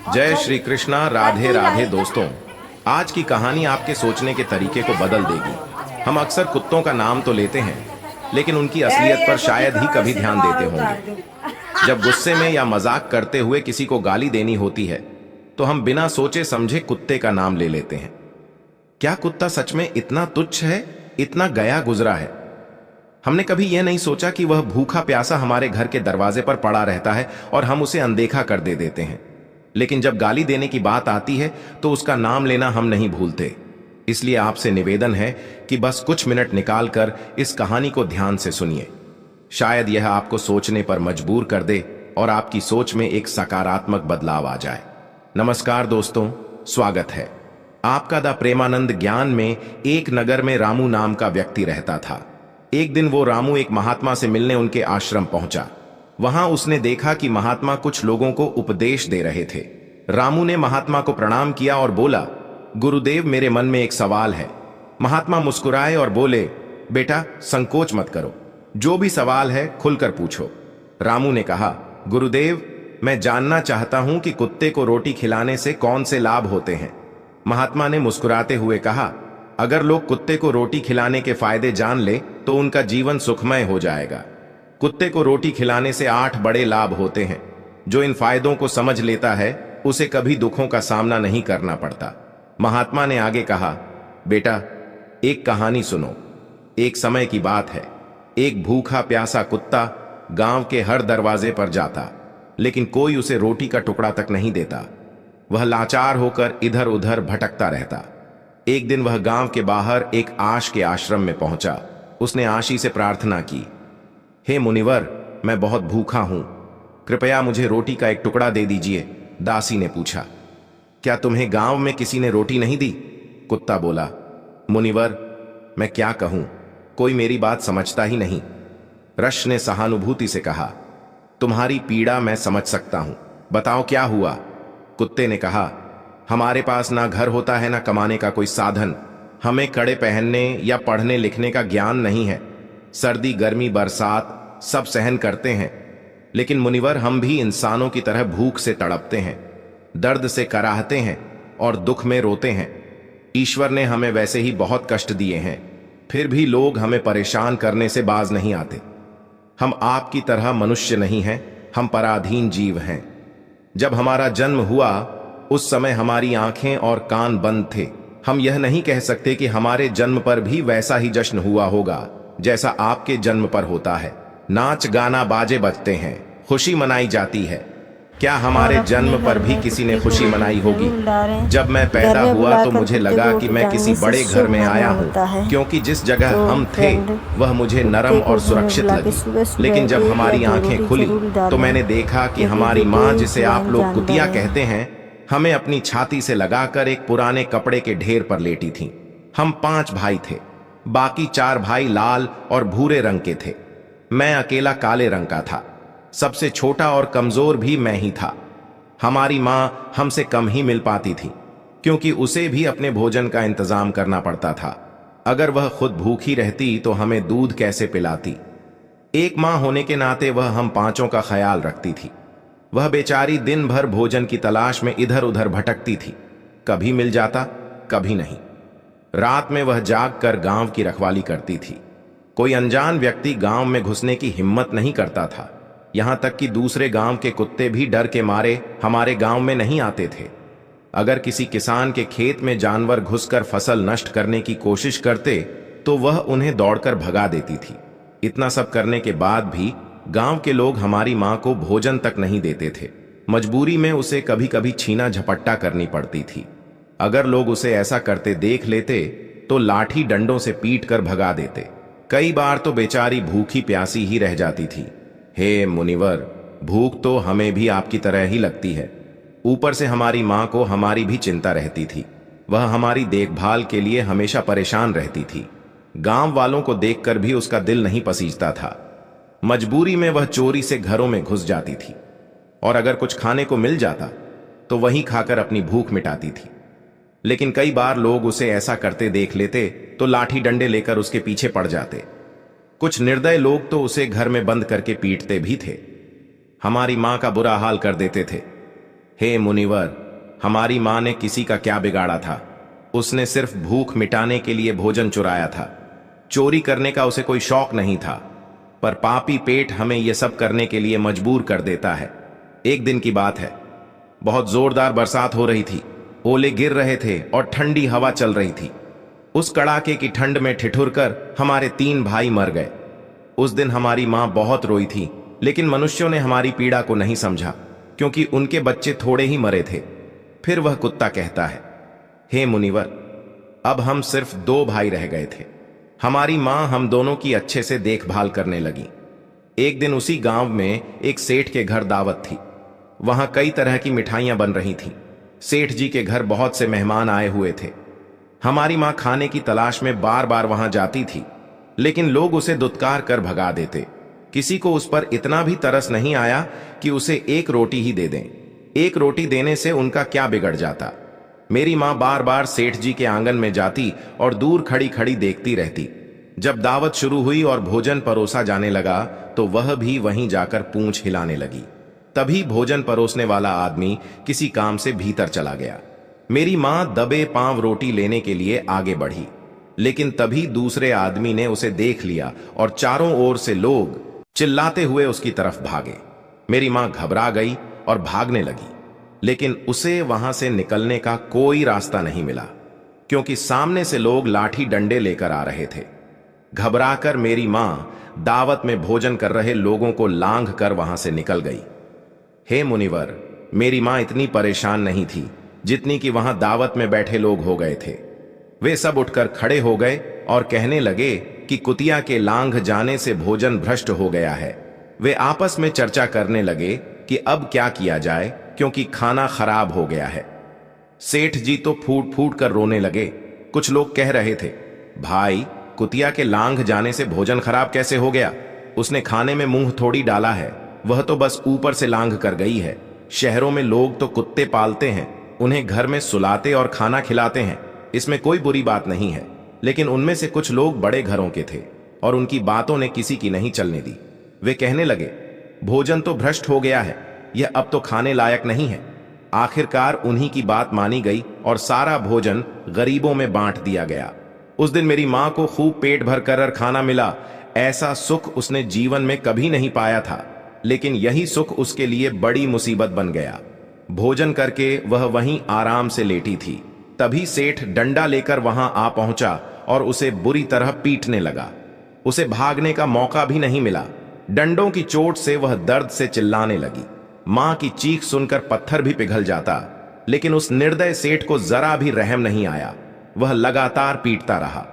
जय श्री कृष्णा। राधे राधे दोस्तों। आज की कहानी आपके सोचने के तरीके को बदल देगी। हम अक्सर कुत्तों का नाम तो लेते हैं, लेकिन उनकी असलियत पर शायद ही कभी ध्यान देते होंगे। जब गुस्से में या मजाक करते हुए किसी को गाली देनी होती है, तो हम बिना सोचे समझे कुत्ते का नाम ले लेते हैं। क्या कुत्ता सच में इतना तुच्छ है, इतना गया गुजरा है? हमने कभी यह नहीं सोचा कि वह भूखा प्यासा हमारे घर के दरवाजे पर पड़ा रहता है और हम उसे अनदेखा कर दे देते हैं। लेकिन जब गाली देने की बात आती है तो उसका नाम लेना हम नहीं भूलते। इसलिए आपसे निवेदन है कि बस कुछ मिनट निकालकर इस कहानी को ध्यान से सुनिए। शायद यह आपको सोचने पर मजबूर कर दे और आपकी सोच में एक सकारात्मक बदलाव आ जाए। नमस्कार दोस्तों, स्वागत है आपका द प्रेमानंद ज्ञान में। एक नगर में रामू नाम का व्यक्ति रहता था। एक दिन वो रामू एक महात्मा से मिलने उनके आश्रम पहुंचा। वहां उसने देखा कि महात्मा कुछ लोगों को उपदेश दे रहे थे। रामू ने महात्मा को प्रणाम किया और बोला, गुरुदेव, मेरे मन में एक सवाल है। महात्मा मुस्कुराए और बोले, बेटा संकोच मत करो, जो भी सवाल है खुलकर पूछो। रामू ने कहा, गुरुदेव, मैं जानना चाहता हूं कि कुत्ते को रोटी खिलाने से कौन से लाभ होते हैं। महात्मा ने मुस्कुराते हुए कहा, अगर लोग कुत्ते को रोटी खिलाने के फायदे जान ले तो उनका जीवन सुखमय हो जाएगा। कुत्ते को रोटी खिलाने से 8 बड़े लाभ होते हैं। जो इन फायदों को समझ लेता है उसे कभी दुखों का सामना नहीं करना पड़ता। महात्मा ने आगे कहा, बेटा एक कहानी सुनो। एक समय की बात है। एक भूखा प्यासा कुत्ता गांव के हर दरवाजे पर जाता, लेकिन कोई उसे रोटी का टुकड़ा तक नहीं देता। वह लाचार होकर इधर उधर भटकता रहता। एक दिन वह गांव के बाहर एक आश के आश्रम में पहुंचा। उसने आशी से प्रार्थना की, हे मुनिवर, मैं बहुत भूखा हूं, कृपया मुझे रोटी का एक टुकड़ा दे दीजिए। दासी ने पूछा, क्या तुम्हें गांव में किसी ने रोटी नहीं दी? कुत्ता बोला, मुनिवर, मैं क्या कहूं, कोई मेरी बात समझता ही नहीं। रश ने सहानुभूति से कहा, तुम्हारी पीड़ा मैं समझ सकता हूं, बताओ क्या हुआ? कुत्ते ने कहा, हमारे पास ना घर होता है ना कमाने का कोई साधन। हमें कड़े पहनने या पढ़ने लिखने का ज्ञान नहीं है। सर्दी गर्मी बरसात सब सहन करते हैं, लेकिन मुनिवर हम भी इंसानों की तरह भूख से तड़पते हैं, दर्द से कराहते हैं और दुख में रोते हैं। ईश्वर ने हमें वैसे ही बहुत कष्ट दिए हैं, फिर भी लोग हमें परेशान करने से बाज नहीं आते। हम आपकी तरह मनुष्य नहीं हैं, हम पराधीन जीव हैं। जब हमारा जन्म हुआ उस समय हमारी आंखें और कान बंद थे। हम यह नहीं कह सकते कि हमारे जन्म पर भी वैसा ही जश्न हुआ होगा जैसा आपके जन्म पर होता है। नाच गाना बाजे बजते हैं, खुशी मनाई जाती है। क्या हमारे जन्म पर भी किसी ने खुशी मनाई होगी? जब मैं पैदा हुआ तो मुझे लगा कि मैं किसी बड़े घर में आया हूँ, क्योंकि जिस जगह हम थे वह मुझे नरम और सुरक्षित लगी। लेकिन जब हमारी आंखें खुली तो मैंने देखा कि हमारी माँ, जिसे आप लोग कुतिया कहते हैं, हमें अपनी छाती से लगाकर एक पुराने कपड़े के ढेर पर लेटी थीं। हम 5 भाई थे, बाकी 4 भाई लाल और भूरे रंग के थे। मैं अकेला काले रंग का था। सबसे छोटा और कमजोर भी मैं ही था। हमारी माँ हमसे कम ही मिल पाती थी, क्योंकि उसे भी अपने भोजन का इंतजाम करना पड़ता था। अगर वह खुद भूखी रहती तो हमें दूध कैसे पिलाती? एक माँ होने के नाते वह हम 5 का ख्याल रखती थी। वह बेचारी दिन भर भोजन की तलाश में इधर उधर भटकती थी, कभी मिल जाता कभी नहीं। रात में वह जाग कर गांव की रखवाली करती थी। कोई अनजान व्यक्ति गांव में घुसने की हिम्मत नहीं करता था। यहां तक कि दूसरे गांव के कुत्ते भी डर के मारे हमारे गांव में नहीं आते थे। अगर किसी किसान के खेत में जानवर घुसकर फसल नष्ट करने की कोशिश करते तो वह उन्हें दौड़कर भगा देती थी। इतना सब करने के बाद भी गांव के लोग हमारी मां को भोजन तक नहीं देते थे। मजबूरी में उसे कभी कभी छीना झपट्टा करनी पड़ती थी। अगर लोग उसे ऐसा करते देख लेते तो लाठी डंडों से पीट कर भगा देते। कई बार तो बेचारी भूखी प्यासी ही रह जाती थी। हे मुनिवर, भूख तो हमें भी आपकी तरह ही लगती है। ऊपर से हमारी मां को हमारी भी चिंता रहती थी। वह हमारी देखभाल के लिए हमेशा परेशान रहती थी। गांव वालों को देखकर भी उसका दिल नहीं पसीजता था। मजबूरी में वह चोरी से घरों में घुस जाती थी, और अगर कुछ खाने को मिल जाता तो वहीं खाकर अपनी भूख मिटाती थी। लेकिन कई बार लोग उसे ऐसा करते देख लेते तो लाठी डंडे लेकर उसके पीछे पड़ जाते। कुछ निर्दय लोग तो उसे घर में बंद करके पीटते भी थे। हमारी मां का बुरा हाल कर देते थे। हे मुनिवर, हमारी माँ ने किसी का क्या बिगाड़ा था। उसने सिर्फ भूख मिटाने के लिए भोजन चुराया था। चोरी करने का उसे कोई शौक नहीं था, पर पापी पेट हमें यह सब करने के लिए मजबूर कर देता है। एक दिन की बात है, बहुत जोरदार बरसात हो रही थी। ओले गिर रहे थे और ठंडी हवा चल रही थी। उस कड़ाके की ठंड में ठिठुर कर हमारे 3 भाई मर गए। उस दिन हमारी माँ बहुत रोई थी, लेकिन मनुष्यों ने हमारी पीड़ा को नहीं समझा, क्योंकि उनके बच्चे थोड़े ही मरे थे। फिर वह कुत्ता कहता है, हे मुनिवर, अब हम सिर्फ 2 भाई रह गए थे। हमारी माँ हम दोनों की अच्छे से देखभाल करने लगी। एक दिन उसी गांव में एक सेठ के घर दावत थी। वहां कई तरह की मिठाइयां बन रही थीं। सेठ जी के घर बहुत से मेहमान आए हुए थे। हमारी माँ खाने की तलाश में बार बार वहां जाती थी, लेकिन लोग उसे दुत्कार कर भगा देते। किसी को उस पर इतना भी तरस नहीं आया कि उसे 1 रोटी ही दे दें। 1 रोटी देने से उनका क्या बिगड़ जाता। मेरी माँ बार बार सेठ जी के आंगन में जाती और दूर खड़ी खड़ी देखती रहती। जब दावत शुरू हुई और भोजन परोसा जाने लगा, तो वह भी वहीं जाकर पूंछ हिलाने लगी। तभी भोजन परोसने वाला आदमी किसी काम से भीतर चला गया। मेरी माँ दबे पांव रोटी लेने के लिए आगे बढ़ी, लेकिन तभी दूसरे आदमी ने उसे देख लिया और चारों ओर से लोग चिल्लाते हुए उसकी तरफ भागे। मेरी माँ घबरा गई और भागने लगी, लेकिन उसे वहां से निकलने का कोई रास्ता नहीं मिला, क्योंकि सामने से लोग लाठी डंडे लेकर आ रहे थे। घबराकर मेरी मां दावत में भोजन कर रहे लोगों को लांघ कर वहां से निकल गई। हे मुनिवर, मेरी मां इतनी परेशान नहीं थी जितनी कि वहां दावत में बैठे लोग हो गए थे। वे सब उठकर खड़े हो गए और कहने लगे कि कुतिया के लांघ जाने से भोजन भ्रष्ट हो गया है। वे आपस में चर्चा करने लगे कि अब क्या किया जाए, क्योंकि खाना खराब हो गया है। सेठ जी तो फूट फूट कर रोने लगे। कुछ लोग कह रहे थे, भाई, कुतिया के लांघ जाने से भोजन खराब कैसे हो गया? उसने खाने में मुंह थोड़ी डाला है, वह तो बस ऊपर से लांघ कर गई है। शहरों में लोग तो कुत्ते पालते हैं, उन्हें घर में सुलाते और खाना खिलाते हैं, इसमें कोई बुरी बात नहीं है। लेकिन उनमें से कुछ लोग बड़े घरों के थे और उनकी बातों ने किसी की नहीं चलने दी। वे कहने लगे, भोजन तो भ्रष्ट हो गया है, यह अब तो खाने लायक नहीं है। आखिरकार उन्हीं की बात मानी गई और सारा भोजन गरीबों में बांट दिया गया। उस दिन मेरी मां को खूब पेट भर कर खाना मिला। ऐसा सुख उसने जीवन में कभी नहीं पाया था, लेकिन यही सुख उसके लिए बड़ी मुसीबत बन गया। भोजन करके वह वहीं आराम से लेटी थी। तभी सेठ डंडा लेकर वहां आ पहुंचा और उसे बुरी तरह पीटने लगा। उसे भागने का मौका भी नहीं मिला। डंडों की चोट से वह दर्द से चिल्लाने लगी। मां की चीख सुनकर पत्थर भी पिघल जाता, लेकिन उस निर्दय सेठ को जरा भी रहम नहीं आया। वह लगातार पीटता रहा।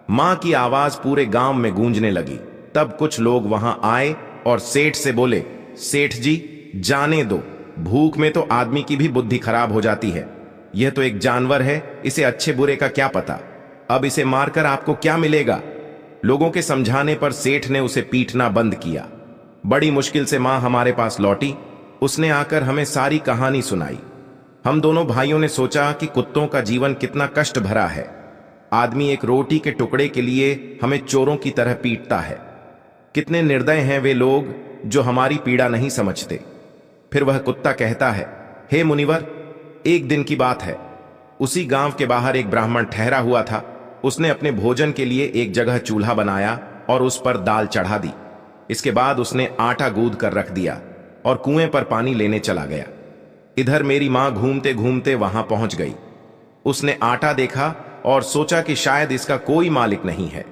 मां की आवाज पूरे गांव में गूंजने लगी। तब कुछ लोग वहां आए और सेठ से बोले, सेठ जी, जाने दो, भूख में तो आदमी की भी बुद्धि खराब हो जाती है। यह तो एक जानवर है, इसे अच्छे बुरे का क्या पता। अब इसे मारकर आपको क्या मिलेगा? लोगों के समझाने पर सेठ ने उसे पीटना बंद किया। बड़ी मुश्किल से मां हमारे पास लौटी। उसने आकर हमें सारी कहानी सुनाई। हम दोनों भाइयों ने सोचा कि कुत्तों का जीवन कितना कष्ट भरा है। आदमी एक रोटी के टुकड़े के लिए हमें चोरों की तरह पीटता है। कितने निर्दय हैं वे लोग जो हमारी पीड़ा नहीं समझते। फिर वह कुत्ता कहता है, हे मुनिवर, एक दिन की बात है। उसी गांव के बाहर एक ब्राह्मण ठहरा हुआ था। उसने अपने भोजन के लिए एक जगह चूल्हा बनाया और उस पर दाल चढ़ा दी। इसके बाद उसने आटा गूंद कर रख दिया और कुएं पर पानी लेने चला गया। इधर मेरी मां घूमते घूमते वहां पहुंच गई। उसने आटा देखा और सोचा कि शायद इसका कोई मालिक नहीं है।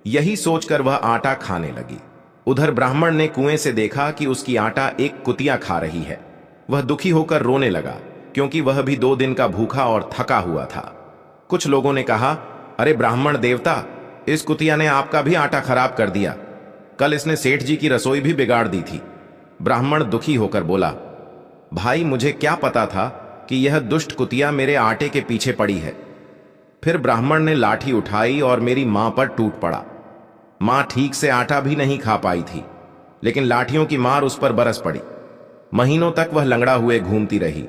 यही सोचकर वह आटा खाने लगी। उधर ब्राह्मण ने कुएं से देखा कि उसकी आटा एक कुतिया खा रही है। वह दुखी होकर रोने लगा, क्योंकि वह भी 2 दिन का भूखा और थका हुआ था। कुछ लोगों ने कहा, अरे ब्राह्मण देवता, इस कुतिया ने आपका भी आटा खराब कर दिया। कल इसने सेठ जी की रसोई भी बिगाड़ दी थी। ब्राह्मण दुखी होकर बोला, भाई, मुझे क्या पता था कि यह दुष्ट कुतिया मेरे आटे के पीछे पड़ी है। फिर ब्राह्मण ने लाठी उठाई और मेरी मां पर टूट पड़ा। मां ठीक से आटा भी नहीं खा पाई थी, लेकिन लाठियों की मार उस पर बरस पड़ी। महीनों तक वह लंगड़ा हुए घूमती रही।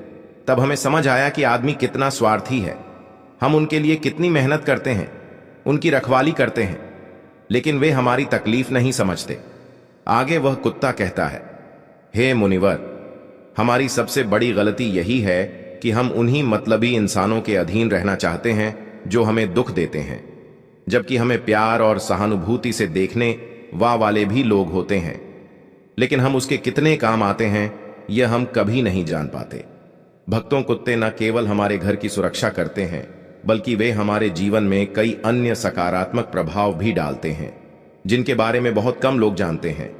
तब हमें समझ आया कि आदमी कितना स्वार्थी है। हम उनके लिए कितनी मेहनत करते हैं, उनकी रखवाली करते हैं, लेकिन वे हमारी तकलीफ नहीं समझते। आगे वह कुत्ता कहता है, हे मुनिवर, हमारी सबसे बड़ी गलती यही है कि हम उन्हीं मतलबी इंसानों के अधीन रहना चाहते हैं जो हमें दुख देते हैं, जबकि हमें प्यार और सहानुभूति से देखने वाले भी लोग होते हैं, लेकिन हम उसके कितने काम आते हैं यह हम कभी नहीं जान पाते। भक्तों कुत्ते न केवल हमारे घर की सुरक्षा करते हैं, बल्कि वे हमारे जीवन में कई अन्य सकारात्मक प्रभाव भी डालते हैं जिनके बारे में बहुत कम लोग जानते हैं।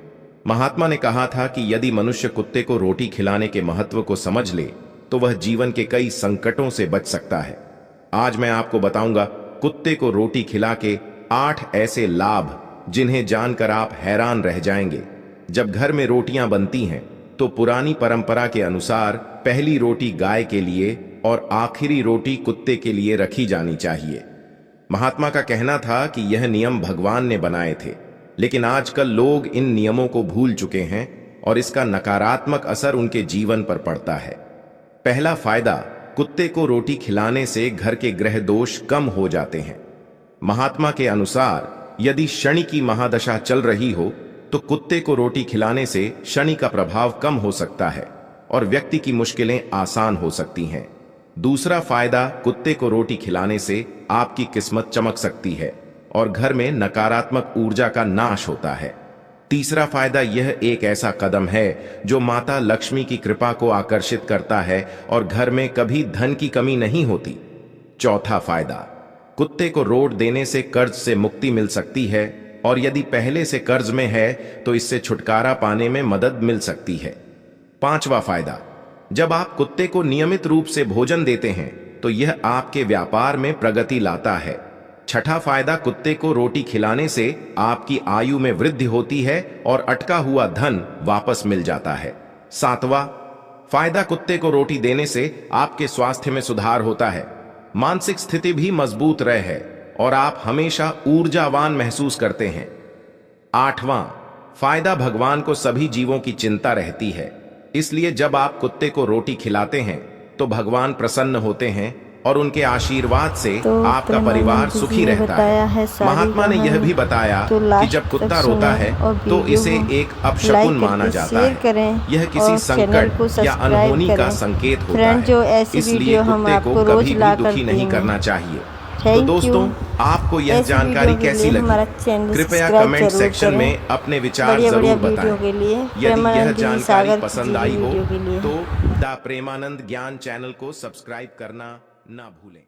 महात्मा ने कहा था कि यदि मनुष्य कुत्ते को रोटी खिलाने के महत्व को समझ ले तो वह जीवन के कई संकटों से बच सकता है। आज मैं आपको बताऊंगा कुत्ते को रोटी खिला के 8 ऐसे लाभ जिन्हें जानकर आप हैरान रह जाएंगे। जब घर में रोटियां बनती हैं तो पुरानी परंपरा के अनुसार पहली रोटी गाय के लिए और आखिरी रोटी कुत्ते के लिए रखी जानी चाहिए। महात्मा का कहना था कि यह नियम भगवान ने बनाए थे, लेकिन आजकल लोग इन नियमों को भूल चुके हैं और इसका नकारात्मक असर उनके जीवन पर पड़ता है। पहला फायदा, कुत्ते को रोटी खिलाने से घर के ग्रह दोष कम हो जाते हैं। महात्मा के अनुसार यदि शनि की महादशा चल रही हो तो कुत्ते को रोटी खिलाने से शनि का प्रभाव कम हो सकता है और व्यक्ति की मुश्किलें आसान हो सकती हैं। दूसरा फायदा, कुत्ते को रोटी खिलाने से आपकी किस्मत चमक सकती है और घर में नकारात्मक ऊर्जा का नाश होता है। तीसरा फायदा, यह एक ऐसा कदम है जो माता लक्ष्मी की कृपा को आकर्षित करता है और घर में कभी धन की कमी नहीं होती। चौथा फायदा, कुत्ते को रोट देने से कर्ज से मुक्ति मिल सकती है और यदि पहले से कर्ज में है तो इससे छुटकारा पाने में मदद मिल सकती है। पांचवा फायदा, जब आप कुत्ते को नियमित रूप से भोजन देते हैं तो यह आपके व्यापार में प्रगति लाता है। छठा फायदा, कुत्ते को रोटी खिलाने से आपकी आयु में वृद्धि होती है और अटका हुआ धन वापस मिल जाता है। सातवां फायदा, कुत्ते को रोटी देने से आपके स्वास्थ्य में सुधार होता है, मानसिक स्थिति भी मजबूत रहे और आप हमेशा ऊर्जावान महसूस करते हैं। आठवां फायदा, भगवान को सभी जीवों की चिंता रहती है, इसलिए जब आप कुत्ते को रोटी खिलाते हैं तो भगवान प्रसन्न होते हैं और उनके आशीर्वाद से आपका परिवार सुखी रहता है। महात्मा ने यह भी बताया कि जब कुत्ता रोता है तो इसे एक अपशकुन माना जाता है। यह किसी संकट या अनहोनी का संकेत होता है, इसलिए कुत्ते को कभी भी दुखी नहीं करना चाहिए। तो दोस्तों, आपको यह जानकारी कैसी लगी? कृपया कमेंट सेक्शन में अपने विचार जरूर बताएं। यदि यह जानकारी पसंद आई हो तो द प्रेमानंद ज्ञान चैनल को सब्सक्राइब करना ना भूलें।